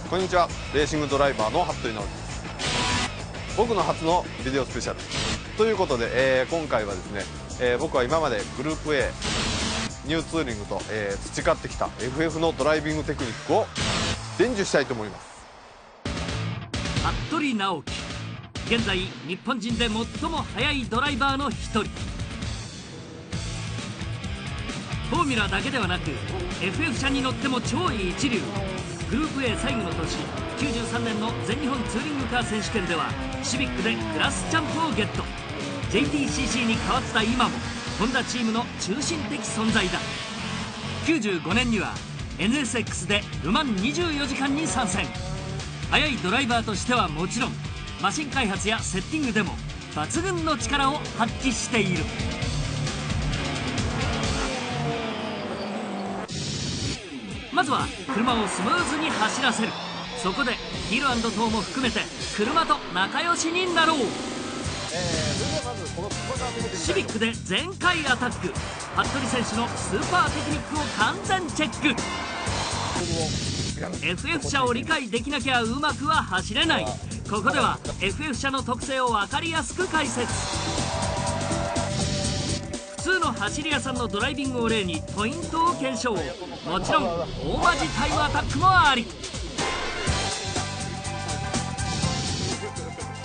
こんにちは、レーシングドライバーの服部直樹です。僕の初のビデオスペシャルということで、今回はですね、僕は今までグループ A ニューツーリングと、培ってきた FF のドライビングテクニックを伝授したいと思います。服部直樹、現在日本人で最も速いドライバーの一人。フォーミュラだけではなく FF 車に乗っても超一流。グループ A 最後の年、93年の全日本ツーリングカー選手権ではシビックでクラスチャンプをゲット。 JTCC に変わった今もホンダチームの中心的存在だ。95年には NSX でルマン24時間に参戦。速いドライバーとしてはもちろん、マシン開発やセッティングでも抜群の力を発揮している。まずは車をスムーズに走らせる。そこでヒル&トーも含めて車と仲良しになろう。シビックで全開アタック。服部選手のスーパーテクニックを完全チェック。 FF 車を理解できなきゃうまくは走れない。ここでは FF 車の特性を分かりやすく解説。普通の走り屋さんのドライビングを例にポイントを検証。もちろん大マジタイムアタックもあり。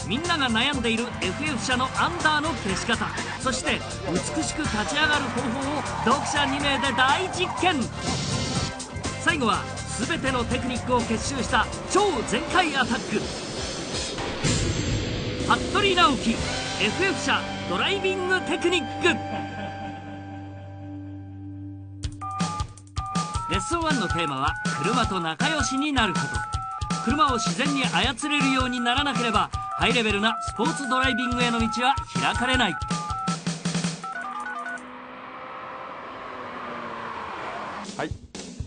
みんなが悩んでいる FF 車のアンダーの消し方、そして美しく立ち上がる方法を読者2名で大実験。最後は全てのテクニックを結集した超全開アタック。服部直樹 FF 車ドライビングテクニック。レッスン1のテーマは車と仲良しになること。車を自然に操れるようにならなければハイレベルなスポーツドライビングへの道は開かれない。はい、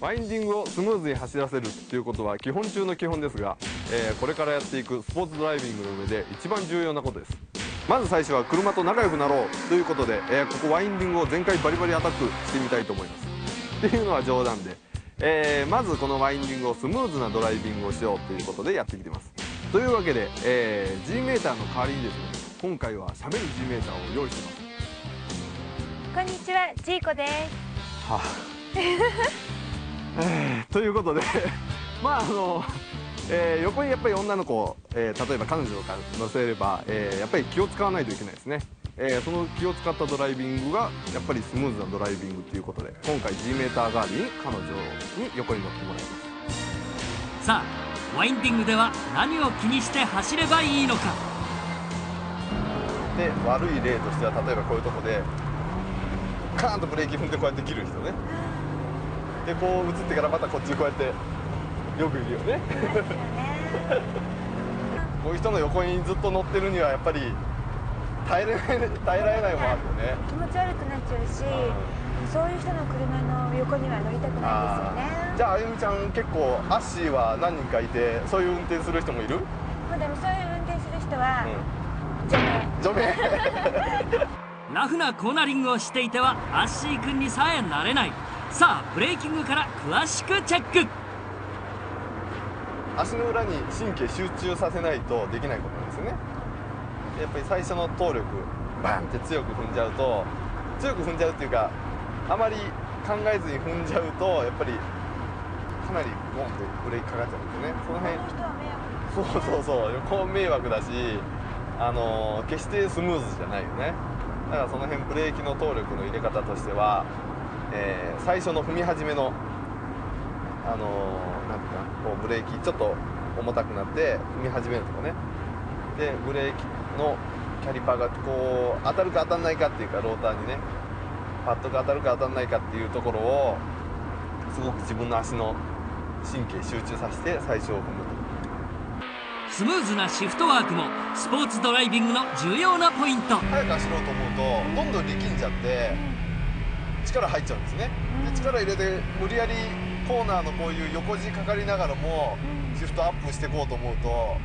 ワインディングをスムーズに走らせるということは基本中の基本ですが、これからやっていくスポーツドライビングの上で一番重要なことです。まず最初は車と仲良くなろうということで、ここワインディングを全開バリバリアタックしてみたいと思います。っていうのは冗談で、まずこのワインディングをスムーズなドライビングをしようということでやってきてます。というわけで、G メーターの代わりにですね、今回はしゃべる G メーターを用意してます。こんにちは、ジーコです。はあということでまあ横にやっぱり女の子、例えば彼女が乗せれば、やっぱり気を使わないといけないですね。その気を使ったドライビングがやっぱりスムーズなドライビングということで、今回 G メーター代わりに彼女に横に乗ってもらいます。さあワインディングでは何を気にして走ればいいのか。で、悪い例としては例えばこういうとこでカーンとブレーキ踏んでこうやって切る人ね。でこう移ってからまたこっちにこうやってよくいるよねこういう人の横にずっと乗ってるにはやっぱり耐えられないもんあるよね。気持ち悪くなっちゃうし、そういう人の車の横には乗りたくないですよね。じゃああゆみちゃん結構アッシーは何人かいて、そういう運転する人もいる？まあでもそういう運転する人は、除名ラフなコーナリングをしていてはアッシー君にさえなれない。さあブレーキングから詳しくチェック。足の裏に神経集中させないとできないことなんですよね。やっぱり最初の動力バンって強く踏んじゃうと、強く踏んじゃうっていうかあまり考えずに踏んじゃうとやっぱりかなりボンってブレーキかかっちゃうんですよね。その辺そう横迷惑だし、決してスムーズじゃないよね。だからその辺ブレーキの動力の入れ方としては、最初の踏み始めのなんていうかこうブレーキちょっと重たくなって踏み始めるとこね。でブレーキのキャリパーがこう当たるか当たらないかっていうか、ローターにねパッドが当たるか当たらないかっていうところをすごく自分の足の神経集中させて最初を踏むと。スムーズなシフトワークもスポーツドライビングの重要なポイント。早く走ろうと思うとどんどん力んじゃって力入っちゃうんですね。で力入れて無理やりコーナーのこういう横地かかりながらもシフトアップしていこうと思うと、こ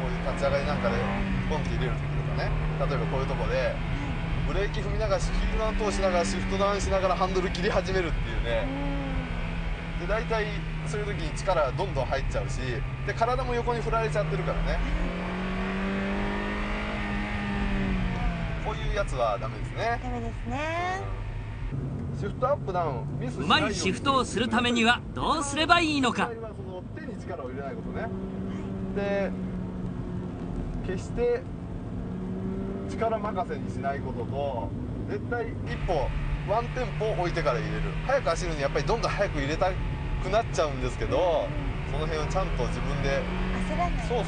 ういう立ち上がりなんかでポンって入れる時とかね、例えばこういうとこでブレーキ踏みながらヒールダウン通しながらシフトダウンしながらハンドル切り始めるっていうね、で大体そういう時に力がどんどん入っちゃうし、で体も横に振られちゃってるからね、こういうやつはダメですね。ダメですね。シフトアップダウンミスしうないようにまいシフトをするためにはどうすればいいのか。その手に力を入れないことね。で決して力任せにしないことと、絶対一歩ワンテンポ置いてから入れる。速く走るにやっぱりどんどん速く入れたくなっちゃうんですけど、その辺をちゃんと自分で焦らない。そう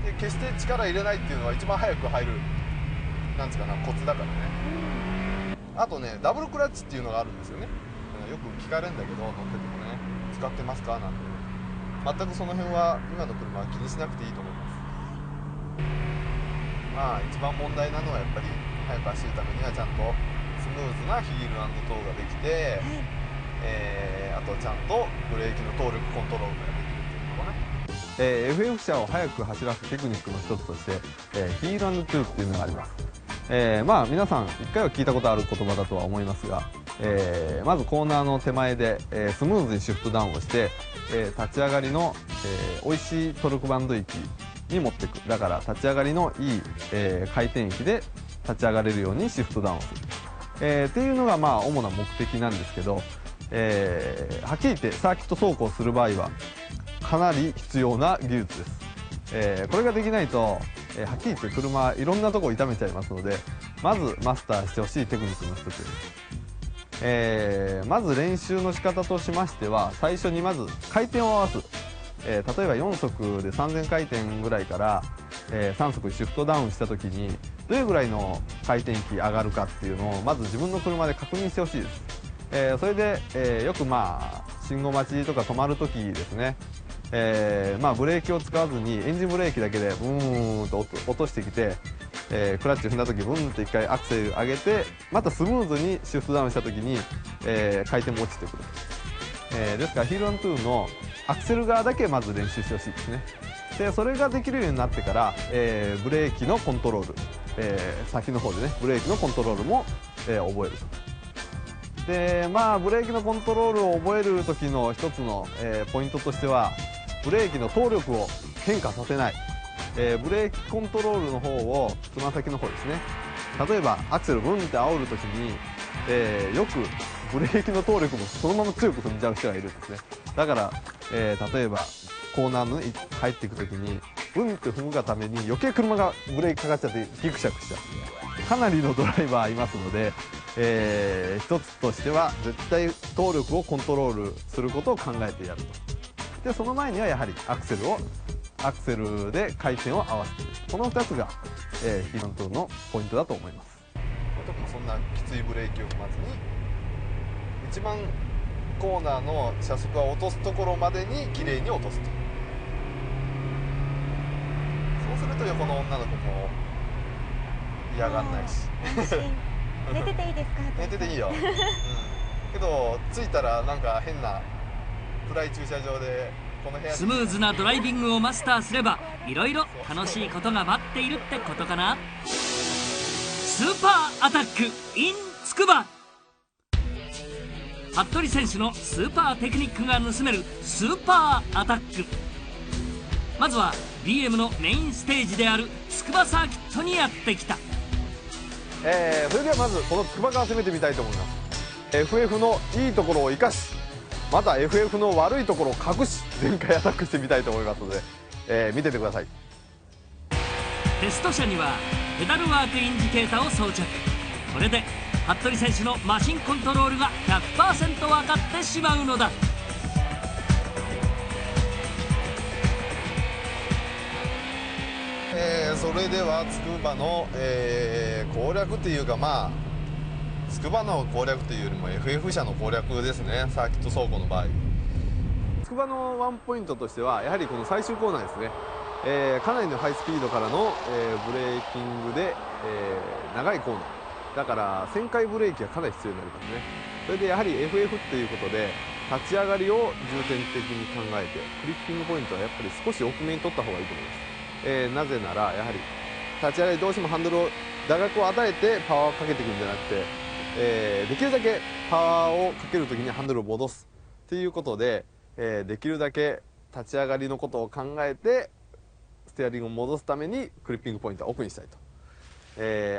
で決して力入れないっていうのは一番速く入るなんつうかなコツだからね。あとねダブルクラッチっていうのがあるんですよね。よく聞かれるんだけど乗っててもね、使ってますかなんて。全くその辺は今の車は気にしなくていいと思います。まあ一番問題なのはやっぱり速く走るためにはちゃんとスムーズなヒール&トーができて、あとちゃんとブレーキの動力コントロールができるっていうところね。FF 車を速く走らすテクニックの一つとして、ヒール&トゥーっていうのがあります。まあ皆さん一回は聞いたことある言葉だとは思いますが、まずコーナーの手前で、スムーズにシフトダウンをして、立ち上がりの、美味しいトルクバンド域に持っていく。だから立ち上がりのいい、回転域で立ち上がれるようにシフトダウンをする、っていうのがまあ主な目的なんですけど、はっきり言ってサーキット走行する場合はかなり必要な技術です。これができないと、はっきり言って車いろんなとこ痛めちゃいますので、まずマスターしてほしいテクニックの一つです。まず練習の仕方としましては、最初にまず回転を合わす。例えば4速で3000回転ぐらいから、3速にシフトダウンした時にどれぐらいの回転域上がるかっていうのをまず自分の車で確認してほしいです。それで、よくまあ信号待ちとか止まる時ですね、まあブレーキを使わずにエンジンブレーキだけでブーンと落としてきて、クラッチ踏んだ時ブーンと1回アクセル上げてまたスムーズにシフトダウンした時に、回転も落ちてくる。ですからヒール&トゥーのアクセル側だけまず練習してほしいですね。でそれができるようになってから、ブレーキのコントロール、先の方でねブレーキのコントロールも、覚えると。でまあブレーキのコントロールを覚える時の一つの、ポイントとしてはブレーキの動力を変化させない、ブレーキコントロールの方をつま先の方ですね。例えばアクセルブンって煽る時に、よくブレーキの動力もそのまま強く踏んじゃう人がいるんですね。だから、例えばコーナーに入っていく時にブンって踏むがために余計車がブレーキかかっちゃってギクシャクしちゃうかなりのドライバーいますので、一つとしては絶対動力をコントロールすることを考えてやると。でその前にはやはりアクセルで回転を合わせている。この2つが、ヒール&トゥーのポイントだと思います。特にそんなきついブレーキを踏まずに一番コーナーの車速を落とすところまでに綺麗に落とすと。そうすると横の女の子も嫌がんないし寝てていいですか？寝てていいよ、けど着いたらなんか変な暗い駐車場でこの部屋スムーズなドライビングをマスターすればいろいろ楽しいことが待っているってことかな。スーパーアタック in つくば。服部選手のスーパーテクニックが盗めるスーパーアタック。まずは BM のメインステージである筑波サーキットにやってきた。それではまずこの筑波から攻めてみたいと思います。 FF のいいところを生かし、また FF の悪いところを隠し全開アタックしてみたいと思いますので、見ててください。テスト車にはペダルワークインジケータを装着。これで服部選手のマシンコントロールが 100% 分かってしまうのだ。それでは筑波の、攻略っていうか、まあ筑波の攻略というよりも FF 車の攻略ですね、サーキット走行の場合。筑波のワンポイントとしてはやはりこの最終コーナーですね。かなりのハイスピードからの、ブレーキングで、長いコーナーだから旋回ブレーキがかなり必要になりますね。それでやはり FF っていうことで立ち上がりを重点的に考えてクリッピングポイントはやっぱり少し多めに取った方がいいと思います。なぜならやはり立ち上がりどうしてもハンドルを打楽を与えてパワーをかけていくんじゃなくて、できるだけパワーをかけるときにハンドルを戻すっっていうことで、できるだけ立ち上がりのことを考えてステアリングを戻すためにクリッピングポイントは奥にしたいと。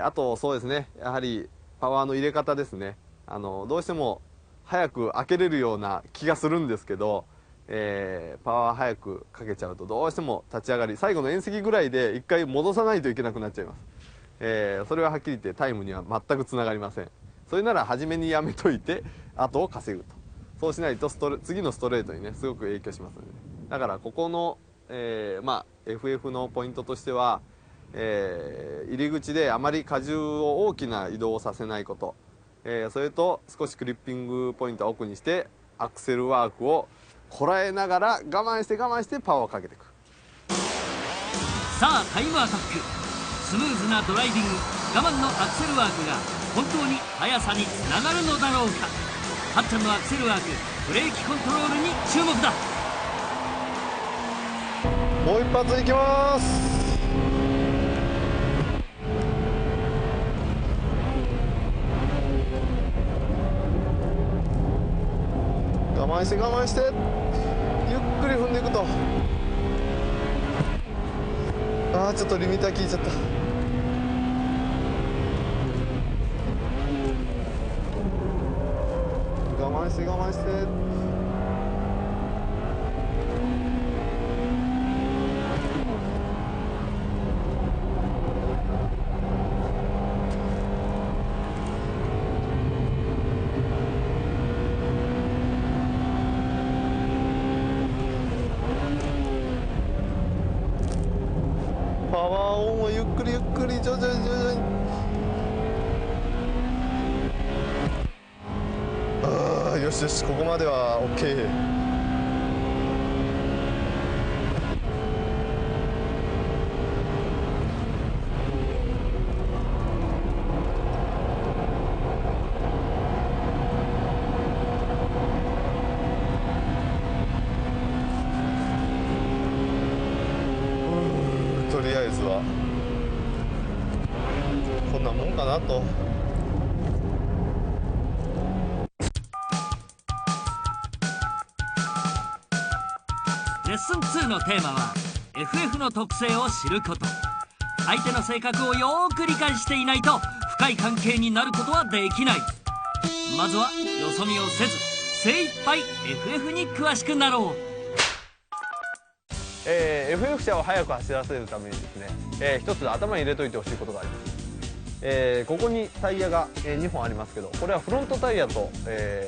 あとそうですね、やはりパワーの入れ方ですね。どうしても早く開けれるような気がするんですけど、パワー早くかけちゃうとどうしても立ち上がり最後の縁石ぐらいで一回戻さないといけなくなっちゃいます。それははっきり言ってタイムには全くつながりません。それなら初めにやめといて後を稼ぐと。そうしないと次のストレートにねすごく影響しますので、ね、だからここの、FF のポイントとしては、入り口であまり荷重を大きな移動をさせないこと、それと少しクリッピングポイントを奥にしてアクセルワークをこらえながら我慢してパワーをかけていく。さあタイムアタック、スムーズなドライビング、我慢のアクセルワークが本当に速さにつながるのだろうか。はっちゃんのアクセルワーク、ブレーキコントロールに注目だ。もう一発いきます。我慢してゆっくり踏んでいくと。ちょっとリミッター効いちゃった。我慢してパワーオンをゆっくり徐々によしここまでは OK。 とりあえずはこんなもんかなと。レッスン2のテーマは FF の特性を知ること。相手の性格をよーく理解していないと深い関係になることはできない。まずはよそ見をせず精一杯 FF に詳しくなろう。FF 車を速く走らせるためにですね、一つ頭に入れといてほしいことがあります。ここにタイヤが、2本ありますけど、これはフロントタイヤと、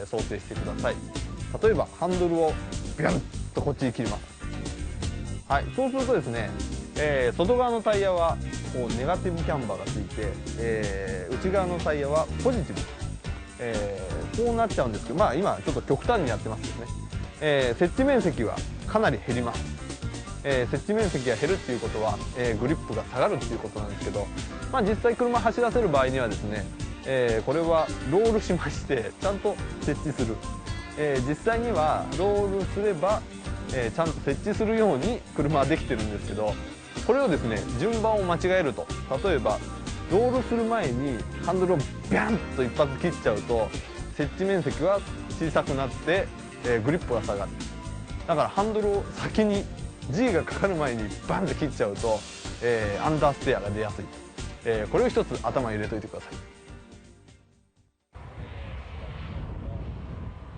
想定してください。例えばハンドルをビャンとこっちに切ります。はい、そうするとですね、外側のタイヤはこうネガティブキャンバーがついて、内側のタイヤはポジティブ、こうなっちゃうんですけど、今ちょっと極端にやってますよね。接地面積はかなり減ります。接地面積が減るっていうことは、グリップが下がるっていうことなんですけど、実際車走らせる場合にはですね、これはロールしましてちゃんと接地する、実際にはロールすれば、ちゃんと接地するように車はできてるんですけど、これをですね順番を間違えると、例えばロールする前にハンドルをビャンと一発切っちゃうと接地面積は小さくなって、グリップが下がる。だからハンドルを先に G がかかる前にバンって切っちゃうと、アンダーステアが出やすい、これを一つ頭に入れといてください。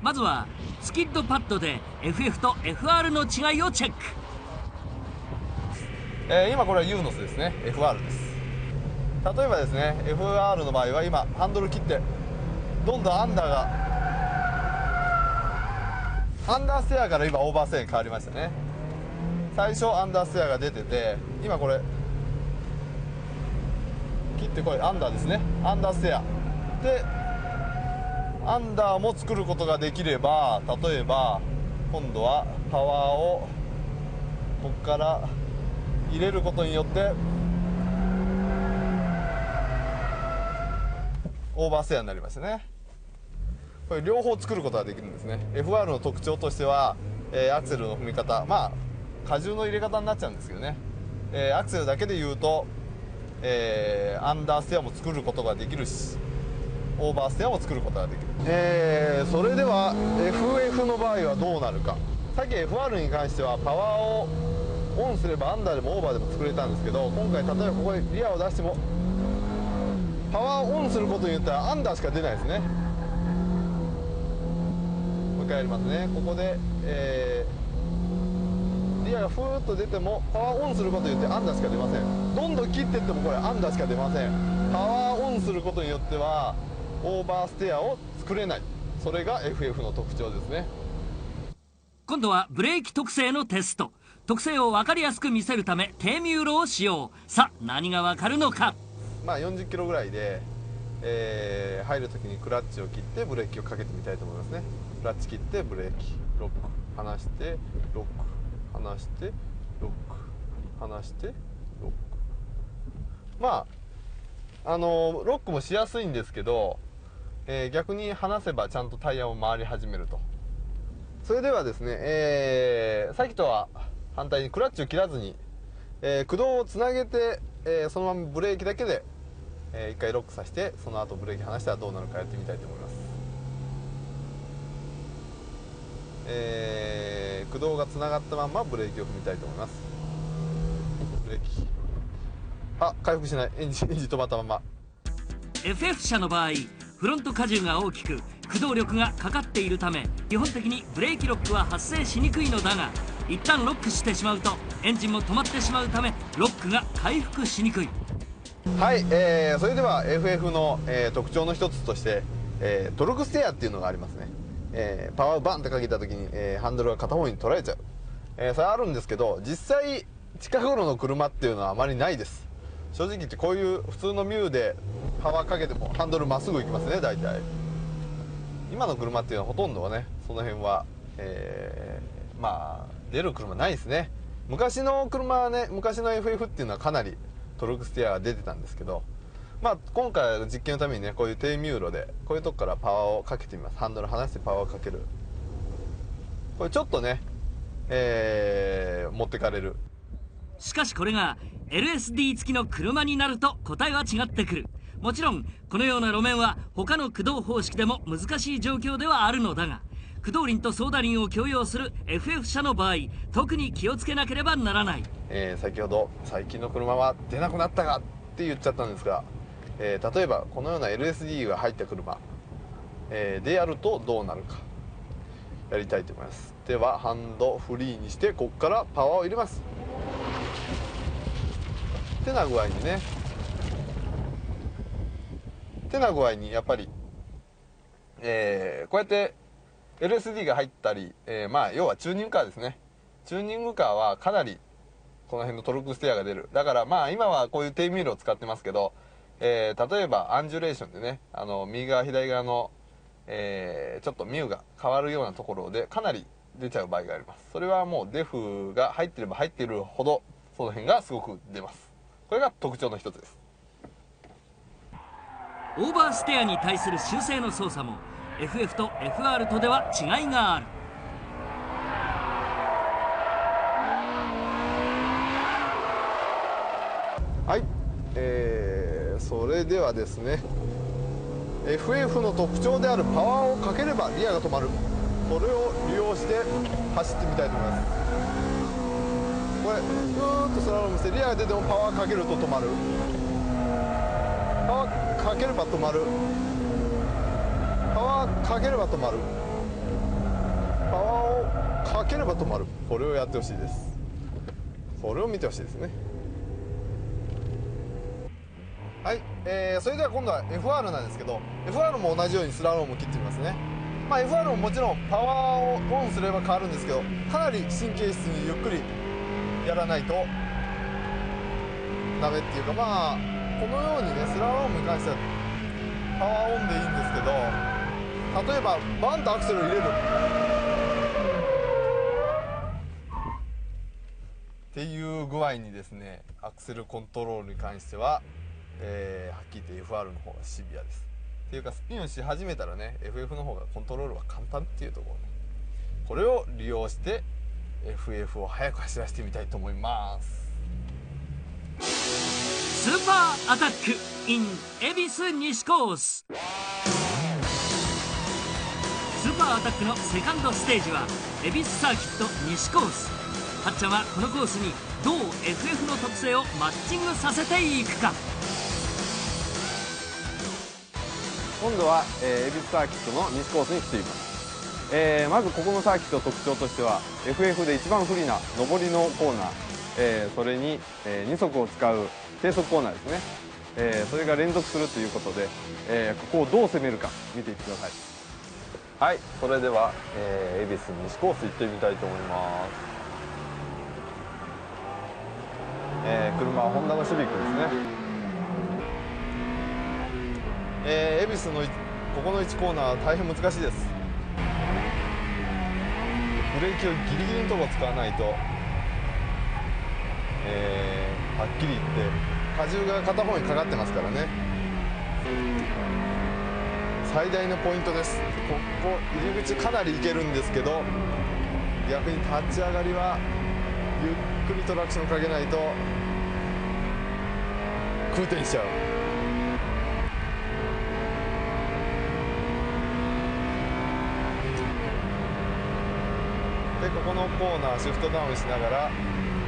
まずはスキッドパッドで FF と FR の違いをチェック。今これはユーノスですね。 FR です。例えばですね FR の場合は今ハンドル切ってどんどんアンダーステアから今オーバーステアに変わりましたね。最初アンダーステアが出てて、今これ切ってこいアンダーですね。アンダーステアでアンダーも作ることができれば、例えば今度はパワーをここから入れることによってオーバーステアになりましたね。これ両方作ることができるんですね。 FR の特徴としては、アクセルの踏み方、荷重の入れ方になっちゃうんですけどね、アクセルだけで言うと、アンダーステアも作ることができるしオーバーステアも作ることができる。それでは FF の場合はばどうなるか。さっき FR に関してはパワーをオンすればアンダーでもオーバーでも作れたんですけど、今回例えばここでリアを出してもパワーをオンすることによってはアンダーしか出ないですね。もう一回やりますね。ここで、リアがふーっと出てもパワーオンすることによってアンダーしか出ません。どんどん切っていってもこれアンダーしか出ません。パワーオンすることによってはオーバーステアを作れない。それが FF の特徴ですね。今度はブレーキ特性のテスト。特性を分かりやすく見せるため低ミューロを使用。さあ何が分かるのか。まあ40キロぐらいで、入るときにクラッチを切ってブレーキをかけてみたいと思いますね。クラッチ切ってブレーキ、ロック離してロック離してロック離してロック。まあロックもしやすいんですけど、逆に離せばちゃんとタイヤも回り始めると。それではですね、さっきとは反対にクラッチを切らずに、駆動をつなげて、そのままブレーキだけで、一回ロックさせて、その後ブレーキ離したらどうなるかやってみたいと思います。駆動がつながったままブレーキを踏みたいと思います。ブレーキ、回復しない。エンジン止まったまま。 FF 車の場合フロント荷重が大きく駆動力がかかっているため基本的にブレーキロックは発生しにくいのだが、一旦ロックしてしまうとエンジンも止まってしまうためロックが回復しにくい。はい、それでは FF の、特徴の一つとして、トルクステアっていうのがありますね。パワーをバンってかけた時に、ハンドルが片方に取られちゃう、それあるんですけど、実際近頃の車っていうのはあまりないです。正直言ってこういう普通のミューでパワーかけてもハンドルまっすぐ行きますね。大体今の車っていうのはほとんどはね、その辺は、まあ出る車ないですね。昔の車はね、昔の FF っていうのはかなりトルクステアが出てたんですけど、まあ今回の実験のためにね、こういう低ミューロでこういうとこからパワーをかけてみます。ハンドル離してパワーをかける。これちょっとね、持ってかれる。しかしこれが LSD 付きの車になると答えは違ってくる。もちろんこのような路面は他の駆動方式でも難しい状況ではあるのだが、駆動輪と操舵輪を共用する FF 車の場合特に気をつけなければならない。先ほど最近の車は出なくなったがって言っちゃったんですが、例えばこのような LSD が入った車、でやるとどうなるかやりたいと思います。ではハンドフリーにしてここからパワーを入れます。手な具合にね、手な具合にやっぱり、こうやって LSD が入ったり、まあ要はチューニングカーですね。チューニングカーはかなりこの辺のトルクステアが出る。だからまあ今はこういう低ミュールを使ってますけど、例えばアンジュレーションでね、右側左側の、ちょっとミューが変わるようなところでかなり出ちゃう場合があります。それはもうデフが入ってれば入っているほどその辺がすごく出ます。これが特徴の一つです。オーバーステアに対する修正の操作も FF と FR とでは違いがある。はい、それではですね、 FF の特徴であるパワーをかければリアが止まる、それを利用して走ってみたいと思います。これぐーっとスラロームしてリアが出てもパワーかけると止まる、パワーかければ止まる、パワーかければ止まる、パワーをかければ止まる。これをやってほしいです。これを見てほしいですね。はい、それでは今度は FR なんですけど、 FR も同じようにスラロームを切ってみますね。まあ FR ももちろんパワーをオンすれば変わるんですけど、かなり神経質にゆっくりやらないとダメっていうか、まあこのようにね、スラロームに関してはパワーオンでいいんですけど、例えばバンとアクセルを入れるっていう具合にですね、アクセルコントロールに関しては、はっきり言って FR の方がシビアです。っていうかスピンをし始めたらね、 FF の方がコントロールは簡単っていうところね、これを利用して FF を速く走らせてみたいと思います。スーパーアタック in 恵比寿西コース。スーパーアタックのセカンドステージは恵比寿サーキット西コース。はっちゃんはこのコースにどう FF の特性をマッチングさせていくか。今度は、恵比寿サーキットの西コースに来ています。まずここのサーキットの特徴としては FF で一番不利な上りのコーナー、それに、2足を使う低速コーナーですね、それが連続するということで、ここをどう攻めるか見ていってください。はい、それでは、恵比寿西コース行ってみたいと思います。車はホンダのシビックですね。恵比寿のここの1コーナーは大変難しいです。ブレーキをギリギリのところ使わないと、はっきり言って荷重が片方にかかってますからね。最大のポイントです。ここ入り口かなり行けるんですけど、逆に立ち上がりはゆっくりトラクションかけないと空転しちゃう。でここのコーナーシフトダウンしながら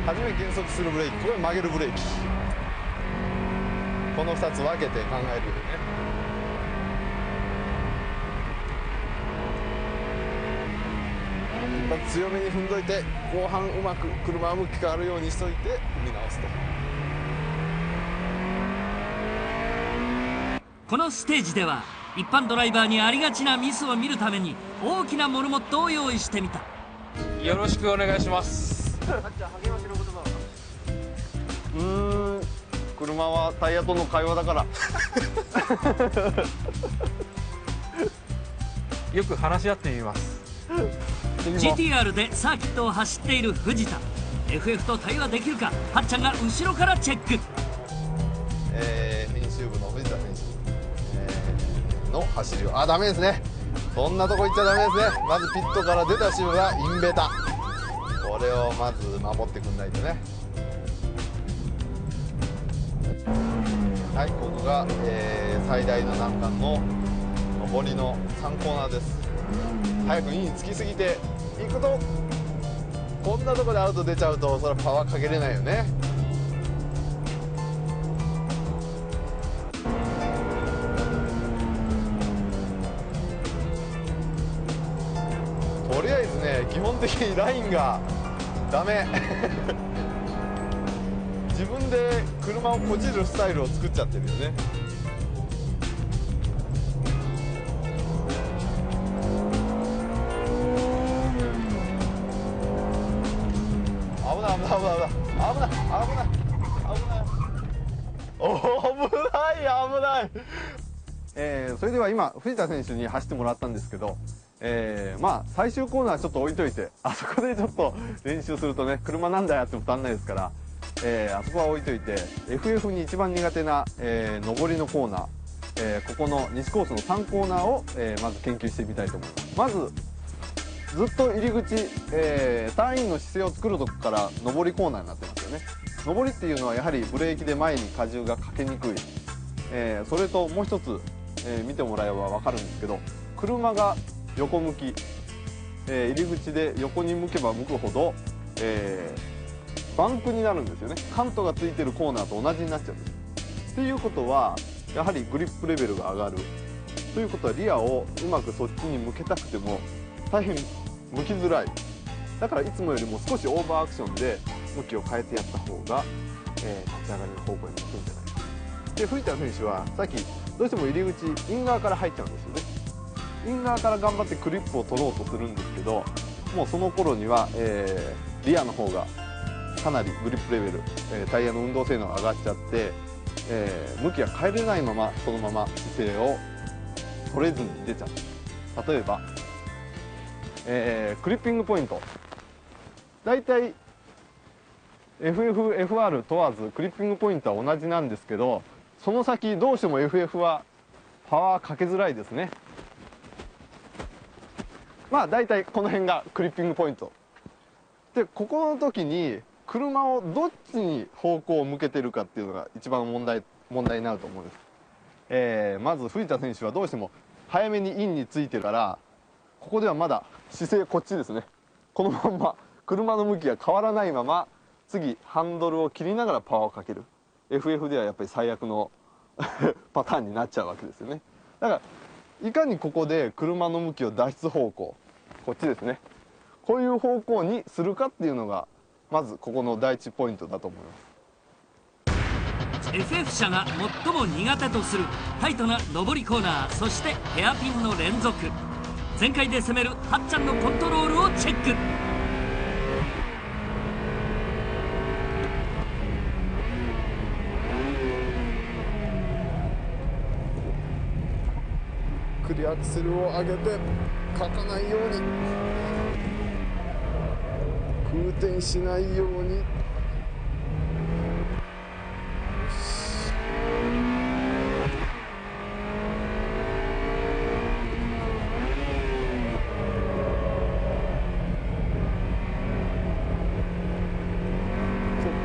初め減速するブレーキ、これ曲げるブレーキ、この2つ分けて考えるよね。一発強めに踏んどいて後半うまく車が向き変わるようにしといて踏み直すと。このステージでは一般ドライバーにありがちなミスを見るために大きなモルモットを用意してみた。よろしくお願いします。車はタイヤとの会話だからよく話し合ってみます。GTR でサーキットを走っている藤田。 FF と対話できるか、はっちゃんが後ろからチェック。編集部の藤田選手、の走りをダメですね。そんなとこ行っちゃダメですね。まずピットから出た瞬間インベタ、これをまず守ってくんないとね。はい、ここが、最大の難関の上りの3コーナーです。早くインにつきすぎていくとこんなとこでアウト出ちゃうとそれはパワーかけれないよね。とりあえずね、基本的にラインがダメ自分で車をこじるスタイルを作っちゃってるよね。危ない危ない危ない危ない危ない危ない。それでは今藤田選手に走ってもらったんですけど、まあ最終コーナーちょっと置いといて、あそこでちょっと練習するとね、車何台あっても足んないですから、あそこは置いといて FF に一番苦手な、上りのコーナー、ここの西コースの3コーナーを、まず研究してみたいと思います。まずずっと入り口、ターンインの姿勢を作るとこから上りコーナーになってますよね。上りっていうのはやはりブレーキで前に荷重がかけにくい、それともう一つ、見てもらえば分かるんですけど、車が横向き、入り口で横に向けば向くほど、バンクになるんですよね。カントがついてるコーナーと同じになっちゃうんです。っていうことはやはりグリップレベルが上がるということは、リアをうまくそっちに向けたくても大変向きづらい。だからいつもよりも少しオーバーアクションで向きを変えてやった方が、立ち上がりの方向に向くんじゃないか。で藤田選手はさっきどうしても入り口イン側から入っちゃうんですよね。イン側から頑張ってクリップを取ろうとするんですけど、もうその頃には、リアの方がかなりグリップレベル、タイヤの運動性能が上がっちゃって、向きが変えれないままそのまま姿勢を取れずに出ちゃう。例えば、クリッピングポイント、だいたい FF、FR 問わずクリッピングポイントは同じなんですけど、その先どうしても FF はパワーかけづらいですね。まあだいたいこの辺がクリッピングポイントで、ここの時に車をどっちに方向を向けてるかっていうのが一番問題になると思うんです。まず藤田選手はどうしても早めにインについてるから、ここではまだ姿勢こっちですね。このまんま車の向きが変わらないまま次ハンドルを切りながらパワーをかける。 FF ではやっぱり最悪のパターンになっちゃうわけですよね。だからいかにここで車の向きを脱出方向、こっちですね、こういう方向にするかっていうのがまずここの第一ポイントだと思います。 FF 車が最も苦手とするタイトな上りコーナー、そしてヘアピンの連続、全開で攻めるはっちゃんのコントロールをチェック。クリアアクセルを上げてかかないように、空転しないように。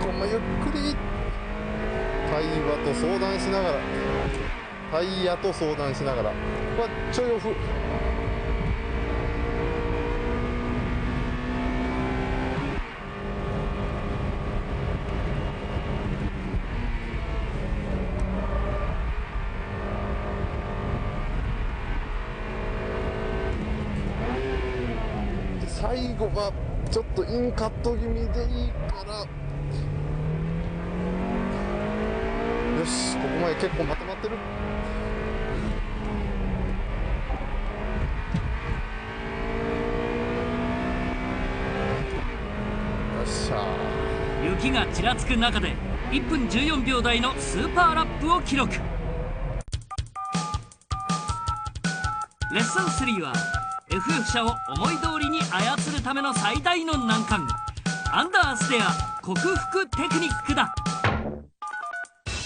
ここもゆっくりタイヤと相談しながら、タイヤと相談しながら、ここはちょいオフ。で最後はちょっとインカット気味でいいから、よし、ここまで結構まとまってる。よっしゃー。雪がちらつく中で1分14秒台のスーパーラップを記録。レッスン3は FF 車を思い通りに操るための最大の難関、アンダーステア克服テクニックだ。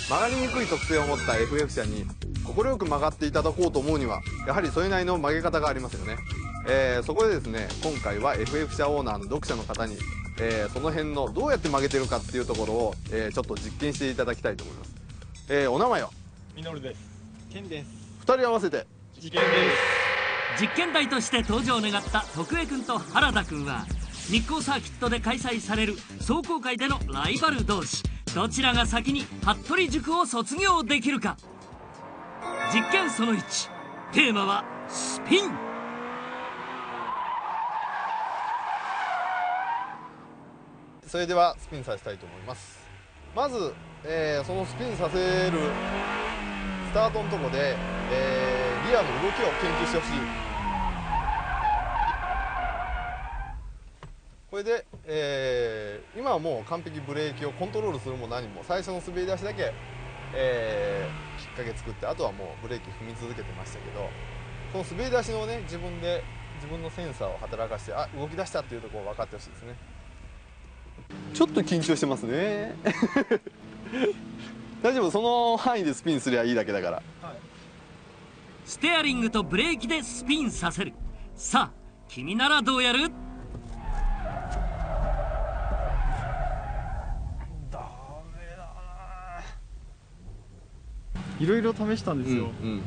曲がりにくい特性を持った FF 車に快く曲がっていただこうと思うにはやはりそれなりの曲げ方がありますよね。そこでですね、今回は FF 車オーナーの読者の方に、その辺のどうやって曲げてるかっていうところを、ちょっと実験していただきたいと思います。お名前は？ミノルです。ケンです。2人合わせて実験です。実験台として登場を願った徳江君と原田君は日光サーキットで開催される壮行会でのライバル同士、どちらが先に服部塾を卒業できるか。実験その1、テーマはスピン。それではスピンさせたいと思います。まず、そのスピンさせるスタートのとこで、リアの動きを研究してほしい。これで、今はもう完璧ブレーキをコントロールするも何も、最初の滑り出しだけ、きっかけ作って、あとはもうブレーキ踏み続けてましたけど、この滑り出しのね、自分のセンサーを働かして、あ、動き出したっていうところを分かってほしいですね。ちょっと緊張してますね大丈夫、その範囲でスピンすりゃいいだけだから。ステアリングとブレーキでスピンさせる。さあ君ならどうやる？いろいろ試したんですよ。うん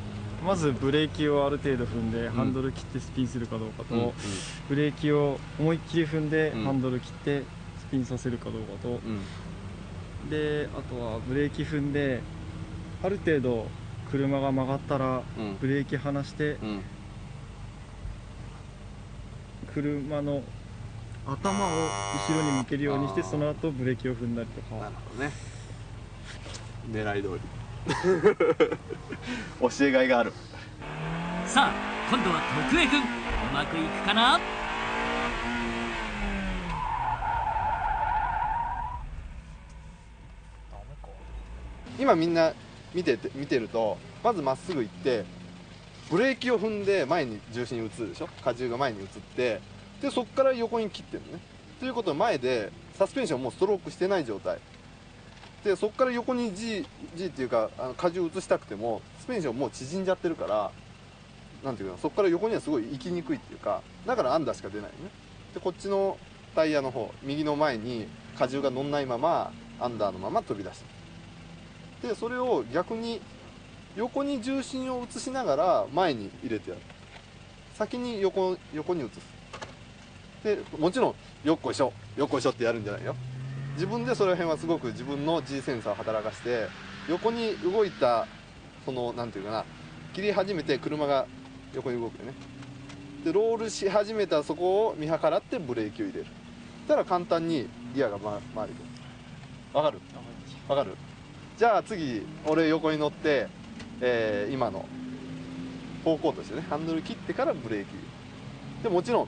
まずブレーキをある程度踏んでハンドル切ってスピンするかどうかと、うんブレーキを思いっきり踏んでうんハンドル切ってスピンさせるかどうかと、うんであとはブレーキ踏んである程度車が曲がったらうんブレーキ離してうん車の頭を後ろに向けるようにしてその後ブレーキを踏んだりとか。なるほどね、狙い通り教えがいがある。さあ今度は徳江君、うまくいくかな？今みんな見てると、まずまっすぐ行ってブレーキを踏んで前に重心移るでしょ、荷重が前に移って、でそこから横に切ってるのね。ということは前でサスペンションもうストロークしてない状態で、そこから横に G っていうか荷重移したくてもスペンションもう縮んじゃってるから、なんていうかそこから横にはすごい行きにくいっていうか、だからアンダーしか出ないのね。でこっちのタイヤの方、右の前に荷重が乗んないままアンダーのまま飛び出したで、それを逆に横に重心を移しながら前に入れてやる。先に横に移す。でもちろんよっこいしょよっこいしょってやるんじゃないよ。自分でその辺はすごく自分の G センサーを働かして横に動いたそのなんていうかな切り始めて車が横に動くよね。でロールし始めたそこを見計らってブレーキを入れる。そしたら簡単にギアが回る。わかる？わかる？じゃあ次俺横に乗って、今の方向としてねハンドル切ってからブレーキ。でもちろん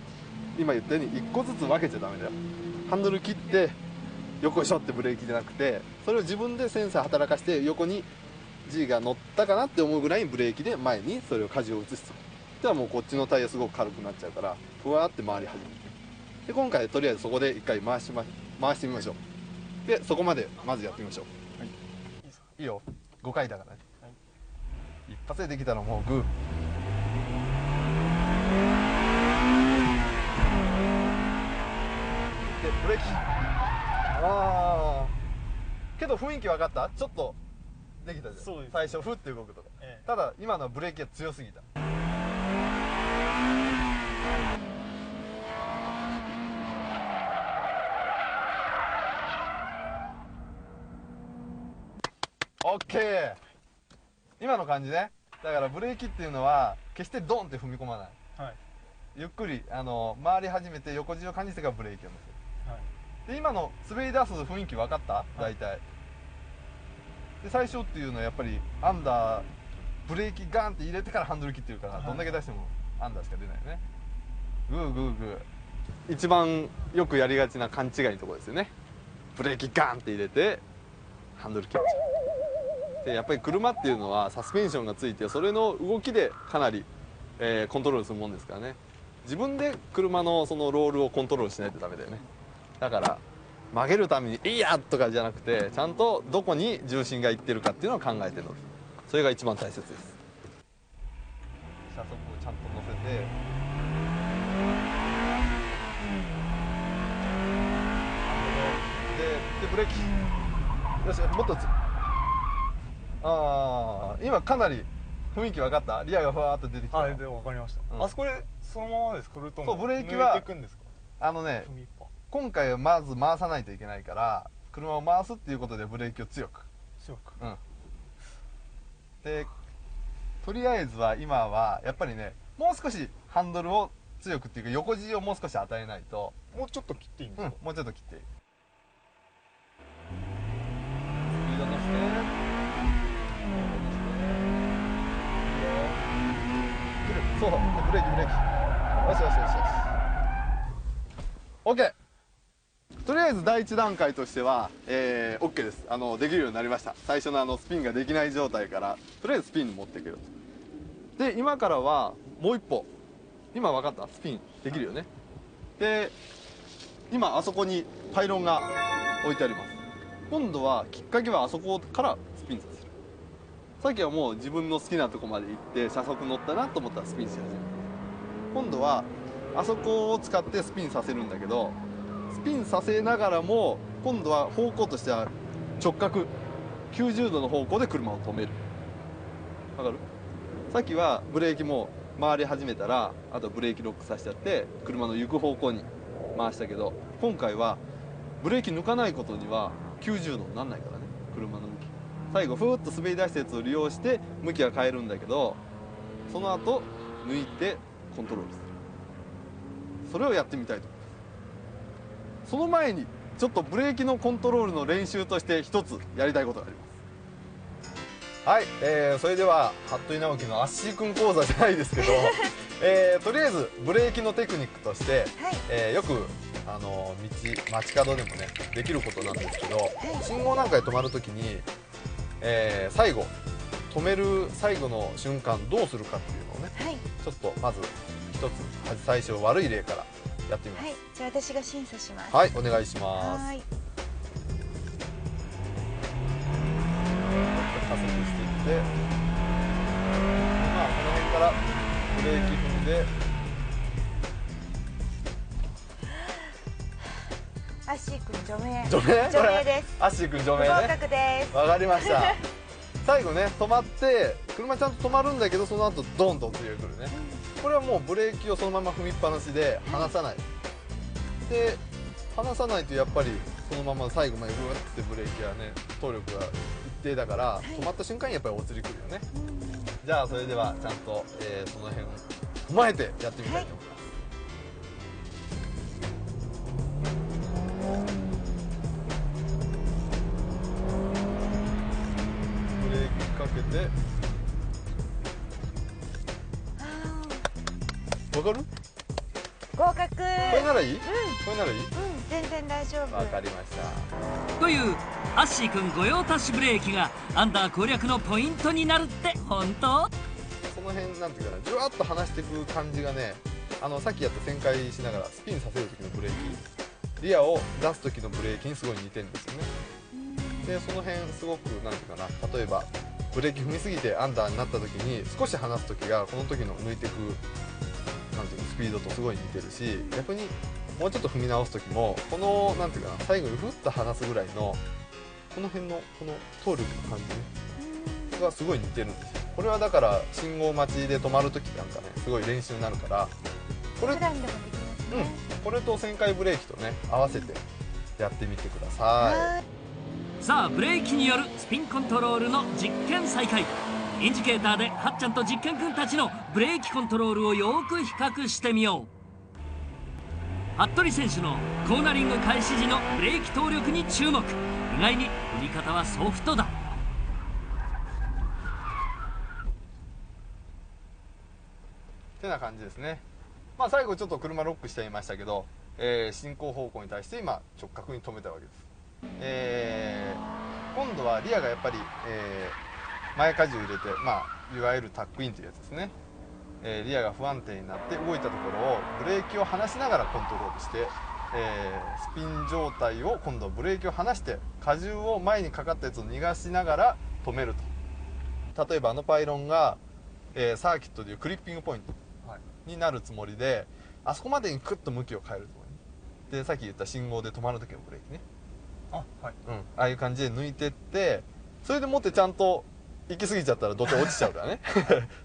今言ったように1個ずつ分けちゃダメだよ。ハンドル切って横にしょってブレーキじゃなくてそれを自分でセンサー働かして横に G が乗ったかなって思うぐらいにブレーキで前にそれを舵を移す。ではもうこっちのタイヤすごく軽くなっちゃうからふわーって回り始める。で今回とりあえずそこで1回回してみましょう。でそこまでまずやってみましょう。はい、いいよ5回だからね、はい、一発でできたらもうグー。でブレーキ。ああけど雰囲気分かった？ちょっとできたじゃん。そうです。最初フッて動くとか、ただ今のはブレーキが強すぎた。オッケー。今の感じね。だからブレーキっていうのは決してドンって踏み込まない、はい、ゆっくり回り始めて横軸を感じてからブレーキを乗せる、はい、で今の滑り出す雰囲気分かった？大体、で最初っていうのはやっぱりアンダーブレーキガンって入れてからハンドル切ってるから、どんだけ出してもアンダーしか出ないよね。グーグーグー。一番よくやりがちな勘違いのところですよね。ブレーキガンって入れてハンドル切っちゃう。でやっぱり車っていうのはサスペンションがついてそれの動きでかなり、コントロールするもんですからね。自分で車のそのロールをコントロールしないとダメだよね。だから曲げるために「いいや!」とかじゃなくてちゃんとどこに重心がいってるかっていうのを考えて乗る。それが一番大切です。車速をちゃんと乗せてでブレーキ。よしもっと今かなり雰囲気分かった？リアがふわーっと出てきた。はい、で分かりました。あそこでそのままですか？それともブレーキは抜いていくんですか？今回はまず回さないといけないから車を回すっていうことでブレーキを強く、でとりあえずは今はやっぱりねもう少しハンドルを強くっていうか横軸をもう少し与えないと。もうちょっと切っていいんですか？もうちょっと切っていい。スピード乗せてそうブレーキよしよしよしよし OK。 とりあえず第一段階としては、OK です。できるようになりました。最初のスピンができない状態からとりあえずスピンに持っていけると。で今からはもう一歩。今分かった？スピンできるよね。で今あそこにパイロンが置いてあります。今度はきっかけはあそこからスピンさせる。さっきはもう自分の好きなとこまで行って車速乗ったなと思ったらスピンし始める。今度はあそこを使ってスピンさせるんだけどスピンさせながらも今度は方向としては直角90度の方向で車を止める。わかる？さっきはブレーキも回り始めたらあとブレーキロックさせちゃって車の行く方向に回したけど今回はブレーキ抜かないことには90度にならないからね。車の向き最後ふーっと滑り出したやつを利用して向きは変えるんだけどその後抜いてコントロールする。それをやってみたいと思います。その前にちょっとブレーキのコントロールの練習として一つやりたいことがあります。はい、それでは服部直樹のアッシー君講座じゃないですけどとりあえずブレーキのテクニックとして、よく街角でもねできることなんですけど、信号なんかで止まるときに最後止める最後の瞬間どうするかっていうのをね、ちょっとまず一つ最初悪い例からやってみます。じゃあ私が審査します。はい、お願いします。加速していってこの辺からブレーキ踏んでアッシー君除名です。アッシー君除名ね。不合格です。わかりました最後ね止まって車ちゃんと止まるんだけどその後ドンと強く来るね。これはもうブレーキをそのまま踏みっぱなしで離さない。で離さないとやっぱりそのまま最後までグーってブレーキはね動力が一定だから、止まった瞬間にやっぱりお釣りくるよね。じゃあそれではちゃんと、その辺を踏まえてやってみたいと思います。ブレーキかけて、わかる？合格。これならいい？これならいい？全然大丈夫。わかりました。というアッシー君御用達ブレーキがアンダー攻略のポイントになるって本当？その辺なんていうかな、じゅわっと離していく感じがね、さっきやった旋回しながらスピンさせる時のブレーキ、リアを出す時のブレーキにすごい似てるんですよね。でその辺すごくなんていうかな、例えばブレーキ踏みすぎてアンダーになった時に少し離す時がこの時の抜いていくなんていうのスピードとすごい似てるし、逆にもうちょっと踏み直す時もこのなんていうかな、最後にふっと離すぐらいのこの辺のこの通力の感じがすごい似てるんですよ。これはだから信号待ちで止まる時なんかねすごい練習になるから、これ、普段でもできますね。これと旋回ブレーキとね合わせてやってみてください。さあブレーキによるスピンコントロールの実験再開。インジケーターではっちゃんと実験くんたちのブレーキコントロールをよく比較してみよう。服部選手のコーナリング開始時のブレーキ動力に注目。意外に踏み方はソフトだ。てな感じですね。まあ最後ちょっと車ロックしちゃいましたけど、進行方向に対して今直角に止めたわけです。今度はリアがやっぱり、前荷重入れて、まあ、いわゆるタックインというやつですね。リアが不安定になって動いたところをブレーキを離しながらコントロールして、スピン状態を今度はブレーキを離して荷重を前にかかったやつを逃がしながら止めると。例えばパイロンが、サーキットでいうクリッピングポイントになるつもりで、あそこまでにクッと向きを変えるつもりで、さっき言った信号で止まる時のブレーキね、ああいう感じで抜いてって、それでもってちゃんと行き過ぎちゃったら土手落ちちゃうからね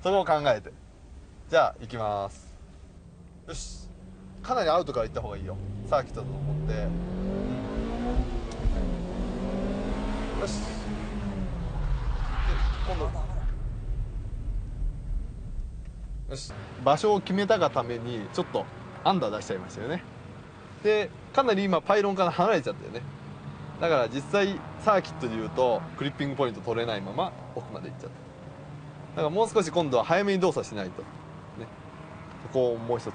そこを考えて、じゃあ行きます。よし、かなりアウトから行った方がいいよ、サーキットだと思って、よし、で今度よし、場所を決めたがためにちょっとアンダー出しちゃいましたよね。でかなり今パイロンから離れちゃったよね。だから実際サーキットでいうとクリッピングポイント取れないまま奥まで行っちゃった。だからもう少し今度は早めに動作しないとね。そこをもう一つやっ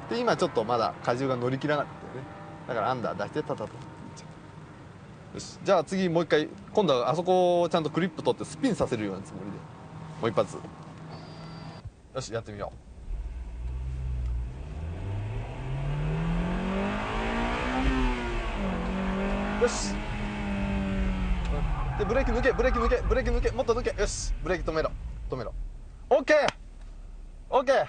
て、で今ちょっとまだ荷重が乗り切らなかったよね。だからアンダー出してタタタと行っちゃう。よし、じゃあ次もう一回、今度はあそこをちゃんとクリップ取ってスピンさせるようなつもりでもう一発、よしやってみよう。よし、でブレーキ抜け、ブレーキ抜け、ブレーキ抜け、もっと抜け、よし、ブレーキ止めろ止めろ、 OK OK、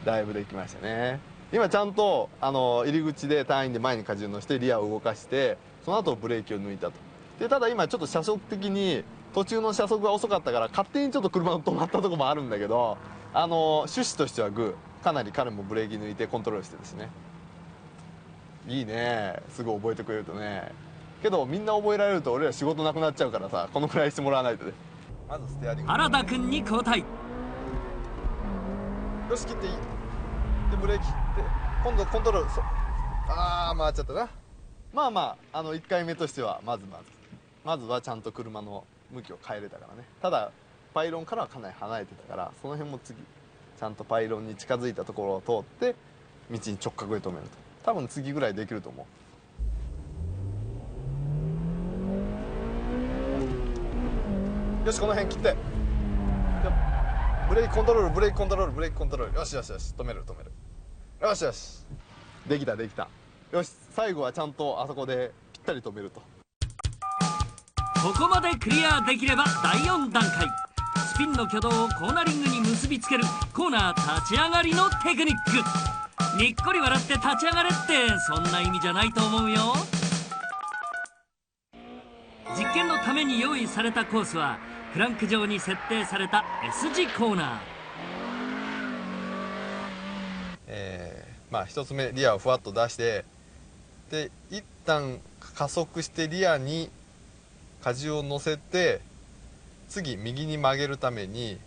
だいぶできましたね。今ちゃんと入り口でターンインで前に荷重乗せてリアを動かして、その後ブレーキを抜いたと。でただ今ちょっと車速的に途中の車速が遅かったから勝手にちょっと車が止まったところもあるんだけど、趣旨としてはグー、かなり彼もブレーキ抜いてコントロールしてですね、いいね、すぐ覚えてくれるとね。けどみんな覚えられると俺ら仕事なくなっちゃうからさ、このくらいしてもらわないとね。まずステアリング、原田君に交代。よし切っていい。でブレーキで今度コントロール、ああ回っちゃったな。まあまあ1回目としてはまずはちゃんと車の向きを変えれたからね。ただパイロンからはかなり離れてたから、その辺も次ちゃんとパイロンに近づいたところを通って道に直角で止めると、多分次ぐらいできると思う。よしこの辺切って、ブレーキコントロール、ブレーキコントロール、ブレーキコントロール、よしよしよし、止める止める、よしよし、できたできた。よし、最後はちゃんとあそこでぴったり止めると。ここまでクリアできれば第4段階、スピンの挙動をコーナリングに結びつけるコーナー立ち上がりのテクニック。にっこり笑って立ち上がれってそんな意味じゃないと思うよ。実験のために用意されたコースはフランク上に設定された S 字コーナー。まあ1つ目リアをふわっと出して、で一旦加速してリアに荷重を乗せて、次右に曲げるために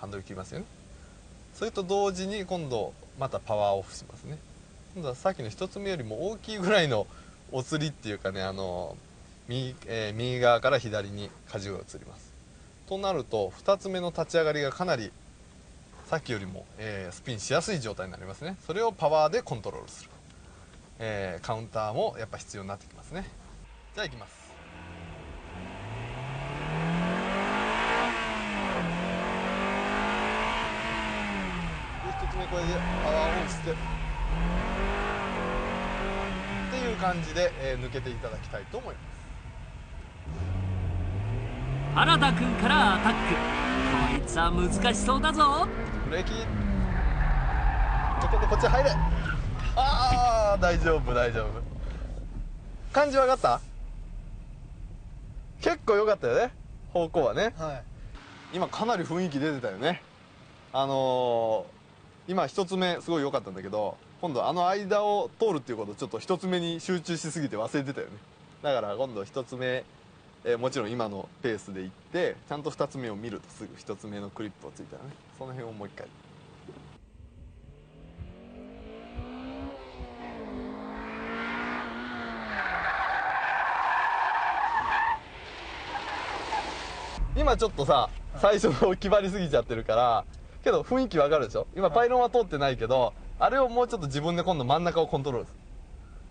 ハンドル切りますよね。それと同時に今度またパワーオフしますね。今度はさっきの1つ目よりも大きいぐらいのお釣りっていうかね、右側から左に荷重が移ります。となると2つ目の立ち上がりがかなりさっきよりも、スピンしやすい状態になりますね。それをパワーでコントロールする、カウンターもやっぱ必要になってきますね。じゃあいきます。で1つ目これでパワーオンしてっていう感じで、抜けていただきたいと思います。原田くんからアタック。こいつは難しそうだぞ。ブレーキこっち入れ。ああ大丈夫大丈夫。感じ分かった？結構良かったよね、方向はね。はい、今かなり雰囲気出てたよね。今一つ目すごい良かったんだけど、今度間を通るっていうことをちょっと一つ目に集中しすぎて忘れてたよね。だから今度一つ目、もちろん今のペースで行ってちゃんと2つ目を見るとすぐ1つ目のクリップをついたらね、その辺をもう一回。今ちょっとさ最初の決まりすぎちゃってるから、けど雰囲気わかるでしょ。今パイロンは通ってないけど、あれをもうちょっと自分で今度真ん中をコントロールする。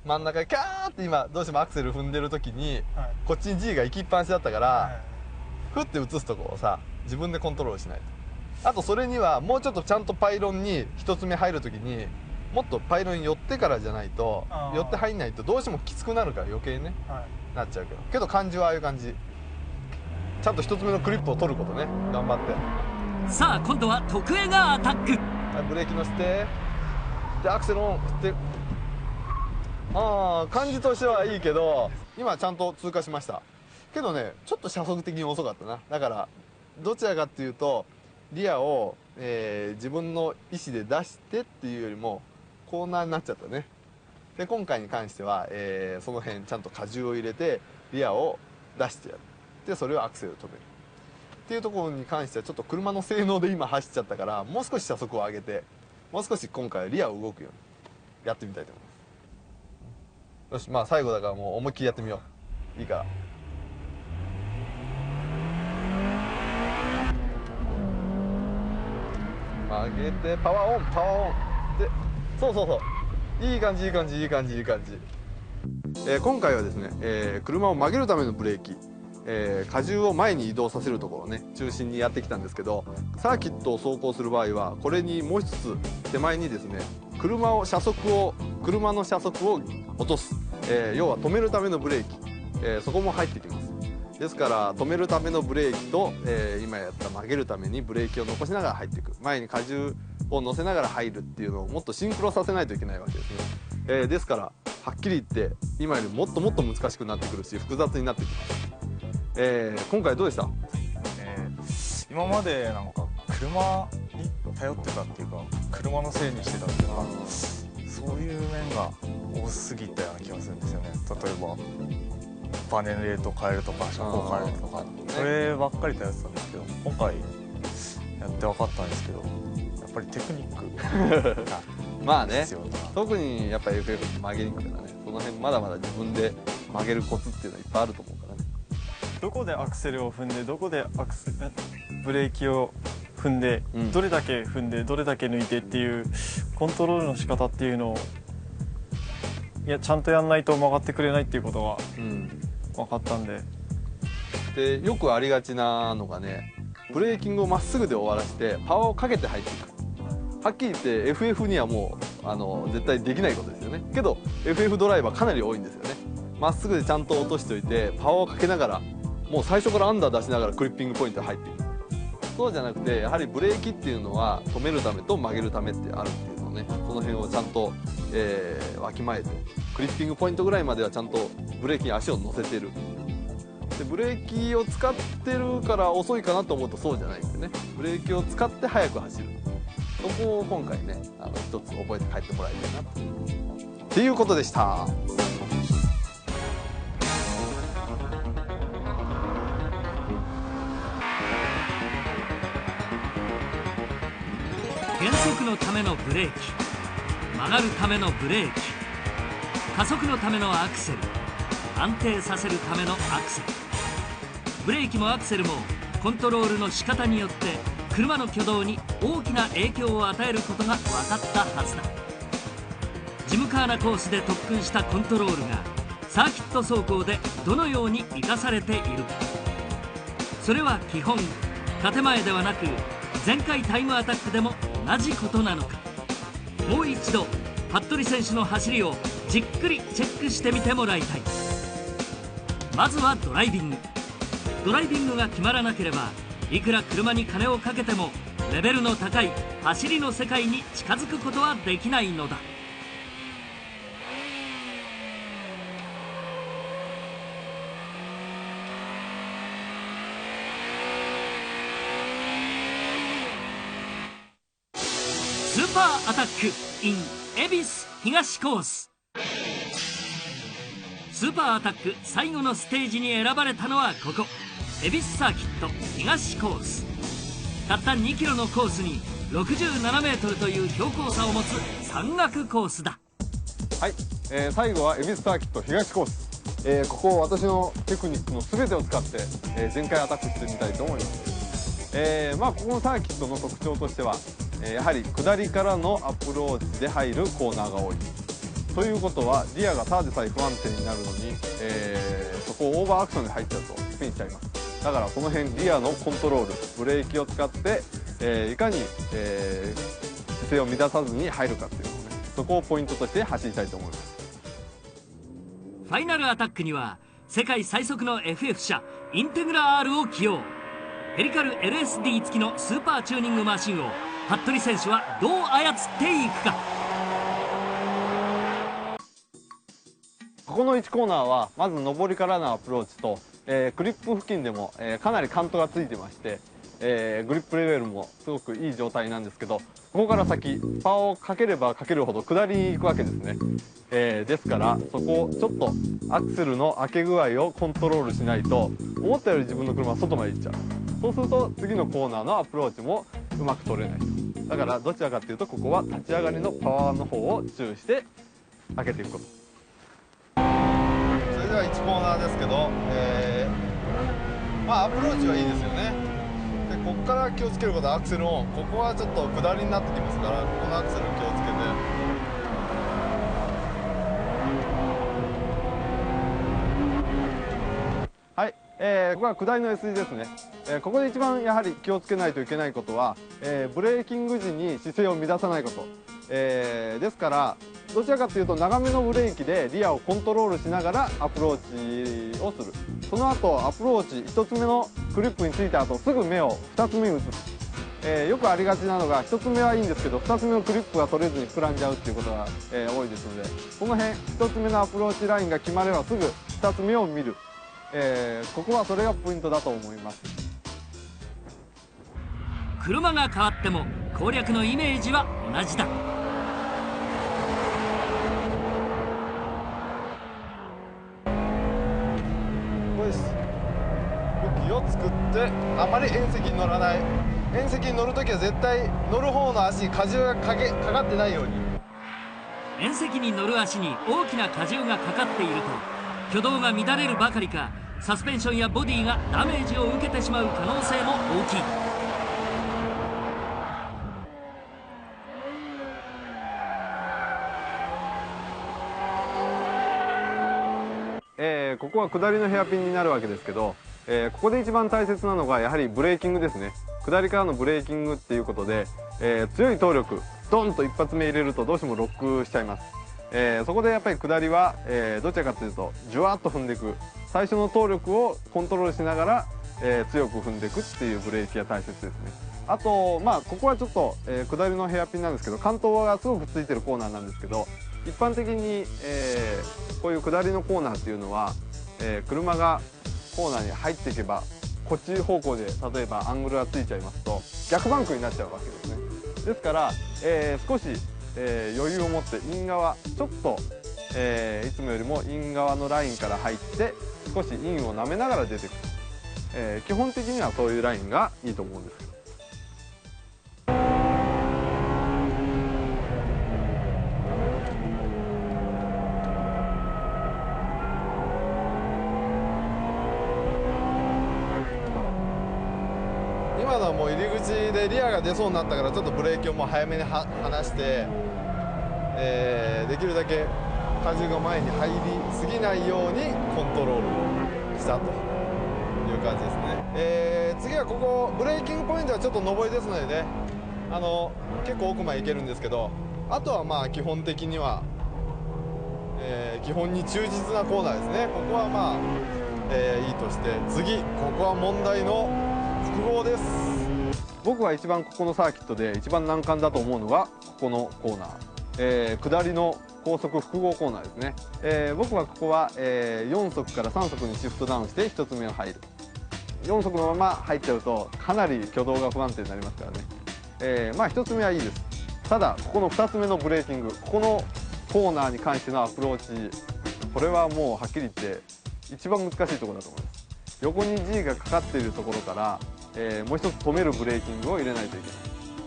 真ん中でキャーって今どうしてもアクセル踏んでる時に、こっちに G が行きっぱなしだったから、ふって移すとこをさ自分でコントロールしないと。あとそれにはもうちょっとちゃんとパイロンに1つ目入る時にもっとパイロンに寄ってからじゃないと、寄って入んないとどうしてもきつくなるから余計にね、なっちゃうけど感じはああいう感じ。ちゃんと1つ目のクリップを取ることね、頑張って。さあ今度は徳江がアタック。ブレーキ乗せて、でアクセルオン振って、感じとしてはいいけど今ちゃんと通過しました。けどねちょっと車速的に遅かったな。だからどちらかっていうとリアを、自分の意思で出してっていうよりもコーナーになっちゃったね。で今回に関しては、その辺ちゃんと荷重を入れてリアを出してやる。でそれをアクセルで止めるっていうところに関してはちょっと車の性能で今走っちゃったから、もう少し車速を上げてもう少し今回はリアを動くようにやってみたいと思います。よし、まあ最後だからもう思いっきりやってみよう。いいから曲げてパワーオンパワーオンで、そうそうそう、いい感じいい感じいい感じいい感じ。今回はですね、車を曲げるためのブレーキ、荷重を前に移動させるところをね中心にやってきたんですけど、サーキットを走行する場合はこれにもう一つ手前にですね車の車速を落とす、要は止めるためのブレーキ、そこも入ってきます。ですから止めるためのブレーキと、今やった曲げるためにブレーキを残しながら入っていく、前に荷重を乗せながら入るっていうのをもっとシンクロさせないといけないわけですね。ですからはっきり言って今よりもっともっと難しくなってくるし複雑になってきます。今回どうでした？今までなんか車に頼ってたっていうか車のせいにしてたっていうかそういう面が多すぎたような気がするんですよね。例えばバネレート変えるとか車高変えるとかそればっかり頼ってたんですけど、今回やって分かったんですけどやっぱりテクニックがまあね必要だな。特にやっぱり FF 曲げにくいからね、その辺まだまだ自分で曲げるコツっていうのはいっぱいあると思うからね。どこでアクセルを踏んでどこでブレーキを踏んで、どれだけ踏んでどれだけ抜いてっていうコントロールの仕方っていうのをちゃんとやんないと曲がってくれないっていうことが分かったんで、でよくありがちなのがね、ブレーキングをまっすぐで終わらせてパワーをかけて入っていく。はっきり言って FF にはもう絶対できないことですよね。けど FF ドライバーかなり多いんですよね。まっすぐでちゃんと落としておいてパワーをかけながらもう最初からアンダー出しながらクリッピングポイントに入っていく。そうじゃなくてやはりブレーキっていうのは止めるためと曲げるためってあるっていうのをね、その辺をちゃんと、わきまえてクリッピングポイントぐらいまではちゃんとブレーキに足を乗せてる。でブレーキを使ってるから遅いかなと思うとそうじゃないんでね、ブレーキを使って速く走る。そこを今回ね一つ覚えて帰ってもらいたいなっていうことでした。減速のためのブレーキ、曲がるためのブレーキ、加速のためのアクセル、安定させるためのアクセル。ブレーキもアクセルもコントロールの仕方によって車の挙動に大きな影響を与えることが分かったはずだ。ジムカーナコースで特訓したコントロールがサーキット走行でどのように生かされているか。それは基本建前ではなく前回タイムアタックでも同じことなのか。もう一度服部選手の走りをじっくりチェックしてみてもらいたい。まずはドライビング。ドライビングが決まらなければいくら車に金をかけてもレベルの高い走りの世界に近づくことはできないのだ。スーパーアタック in 恵比寿東コース。スーパーアタック最後のステージに選ばれたのはここ恵比寿サーキット東コース。たった2キロのコースに67メートルという標高差を持つ山岳コースだ。はい、最後は恵比寿サーキット東コース。ここを私のテクニックの全てを使って、全開アタックしてみたいと思います。ここのサーキットの特徴としては、やはり下りからのアプローチで入るコーナーが多いということは、リアがただでさえ不安定になるのに、そこをオーバーアクションで入っちゃうとスピンしちゃいます。だからその辺リアのコントロール、ブレーキを使って、いかに、姿勢を乱さずに入るかっていうのをね、そこをポイントとして走りたいと思います。ファイナルアタックには世界最速の FF 車インテグラ R を起用。ヘリカル LSD 付きのスーパーチューニングマシンを服部選手はどう操っていくか。ここの1コーナーはまず上りからのアプローチと、クリップ付近でも、かなりカントがついてまして、グリップレベルもすごくいい状態なんですけど、ここから先パワーをかければかけるほど下りに行くわけですね。ですからそこをちょっとアクセルの開け具合をコントロールしないと、思ったより自分の車は外まで行っちゃう。そうすると次のコーナーのアプローチもうまく取れないと。だからどちらかというと、ここは立ち上がりのパワーの方を注意して開けていくこと。それでは1コーナーですけど、アプローチはいいですよね。でここから気をつけることはアクセルオン。ここはちょっと下りになってきますから、ここのアクセル気をつけて。はい、ここは下りの S 字ですね。ここで一番やはり気をつけないといけないことは、ブレーキング時に姿勢を乱さないこと。ですからどちらかというと長めのブレーキでリアをコントロールしながらアプローチをする。その後アプローチ1つ目のクリップについた後すぐ目を2つ目に移す。よくありがちなのが1つ目はいいんですけど、2つ目のクリップが取れずに膨らんじゃうっていうことが、多いですので、この辺1つ目のアプローチラインが決まればすぐ2つ目を見る。ここはそれがポイントだと思います。車が変わっても攻略のイメージは同じだ。ここです。向きを作ってあまり縁石に乗らない。縁石に乗るときは絶対乗る方の足に荷重がかかってないように。縁石に乗る足に大きな荷重がかかっていると挙動が乱れるばかりか、サスペンションやボディがダメージを受けてしまう可能性も大きい。ここは下りのヘアピンになるわけですけど、ここで一番大切なのがやはりブレーキングですね。下りからのブレーキングっていうことで、強い動力ドンと一発目入れるとどうしてもロックしちゃいます。そこでやっぱり下りは、どちらかというとじゅわっと踏んでいく、最初の動力をコントロールしながら、強く踏んでいくっていうブレーキが大切ですね。あとここはちょっと、下りのヘアピンなんですけど、関東がすごくついてるコーナーなんですけど、一般的に、こういう下りのコーナーっていうのは、車がコーナーに入っていけばこっち方向で例えばアングルがついちゃいますと逆バンクになっちゃうわけですね。ですから、少し、余裕を持ってイン側ちょっと、いつもよりもイン側のラインから入って少しインを舐めながら出ていく、基本的にはそういうラインがいいと思うんです。今のはもう入り口でリアが出そうになったからちょっとブレーキをもう早めに離して、できるだけ荷重が前に入りすぎないようにコントロールをしたという感じですね。次はここブレーキングポイントはちょっと上りですのでね、結構奥まで行けるんですけど、あとはまあ基本的には、基本に忠実なコーナーですね。ここはまあ、いいとして、次ここは問題の複合です。僕は一番ここのサーキットで一番難関だと思うのがここのコーナー、下りの高速複合コーナーですね。僕はここは、4速から3速にシフトダウンして1つ目を入る。4速のまま入っちゃうとかなり挙動が不安定になりますからね。まあ1つ目はいいです。ただここの2つ目のブレーキング、ここのコーナーに関してのアプローチ、これはもうはっきり言って一番難しいところだと思います。横に G がかかっているところから、もう一つ止めるブレーキングを入れないといけない。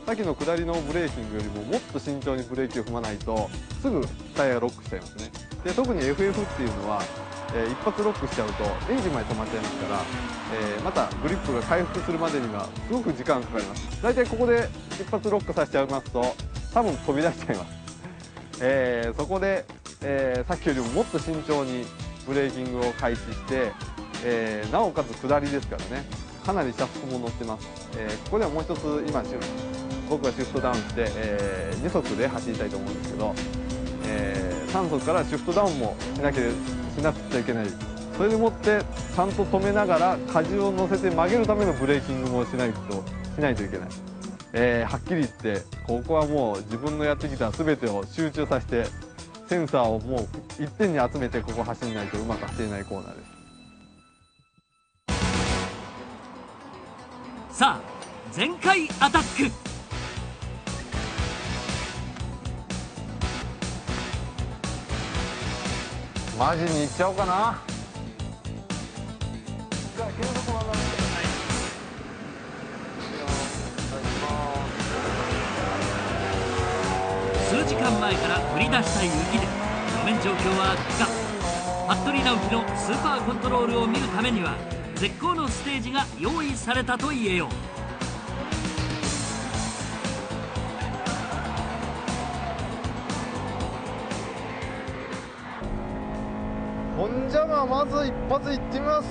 さっきの下りのブレーキングよりももっと慎重にブレーキを踏まないとすぐタイヤがロックしちゃいますね。で特に FF っていうのは、一発ロックしちゃうとエンジンまで止まっちゃいますから、またグリップが回復するまでにはすごく時間かかります。だいたいここで一発ロックさせちゃいますと多分飛び出しちゃいます。そこで、さっきよりももっと慎重にブレーキングを開始して、なおかつ下りですからね、かなり車速も乗ってます。ここではもう一つ今僕がシフトダウンして、2速で走りたいと思うんですけど、3速からシフトダウンもしなくちゃいけない。それでもってちゃんと止めながら荷重を乗せて曲げるためのブレーキングもしないといけない。はっきり言ってここはもう自分のやってきた全てを集中させてセンサーをもう一点に集めてここ走らないとうまく走れないコーナーです。さあ全開アタック。マジにいっちゃおうかな。数時間前から降り出した雪で路面状況は悪化。服部直樹のスーパーコントロールを見るためには絶好のステージが用意されたと言えよう。ほんじゃまず一発いってみます。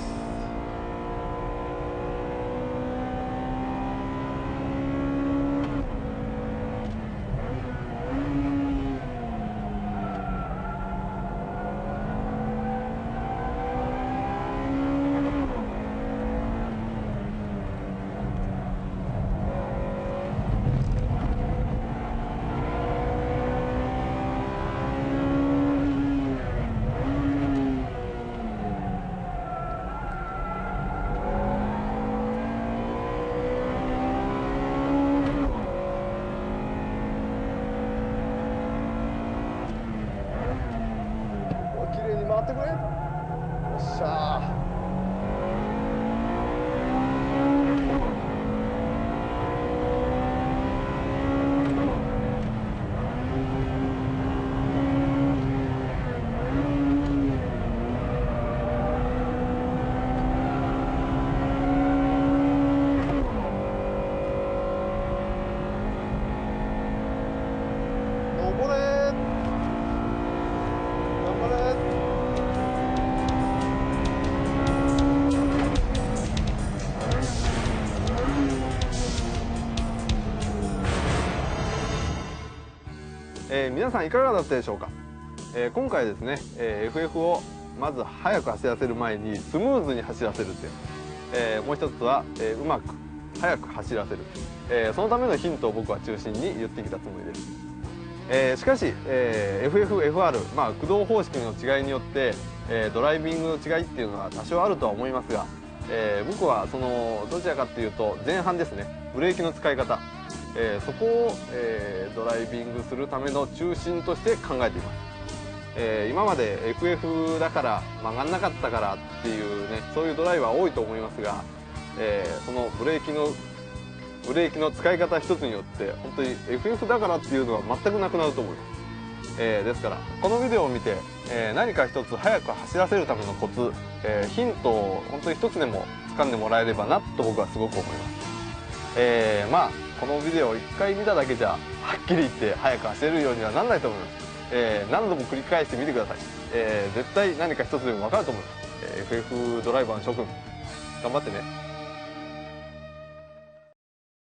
綺麗に回ってくれ。よっしゃー。登れ。皆さんいかがだったでしょうか。今回ですね、FF をまず速く走らせる前にスムーズに走らせるっていう、もう一つは、うまく速く走らせる、そのためのヒントを僕は中心に言ってきたつもりです。しかし、FF、FR、駆動方式の違いによって、ドライビングの違いっていうのは多少あるとは思いますが、僕はそのどちらかっていうと前半ですね、ブレーキの使い方、そこを、ドライビングするための中心として考えています。今まで FF だから曲がんなかったからっていうね、そういうドライバー多いと思いますが、そのブレーキの使い方一つによって本当に FF だからっていうのは全くなくなると思います。ですからこのビデオを見て、何か一つ速く走らせるためのコツ、ヒントを本当に一つでも掴んでもらえればなと僕はすごく思います。まあこのビデオを1回見ただけじゃはっきり言って速く走れるようにはならないと思います。何度も繰り返してみてください。絶対何か一つでも分かると思います。FF ドライバーの諸君頑張ってね。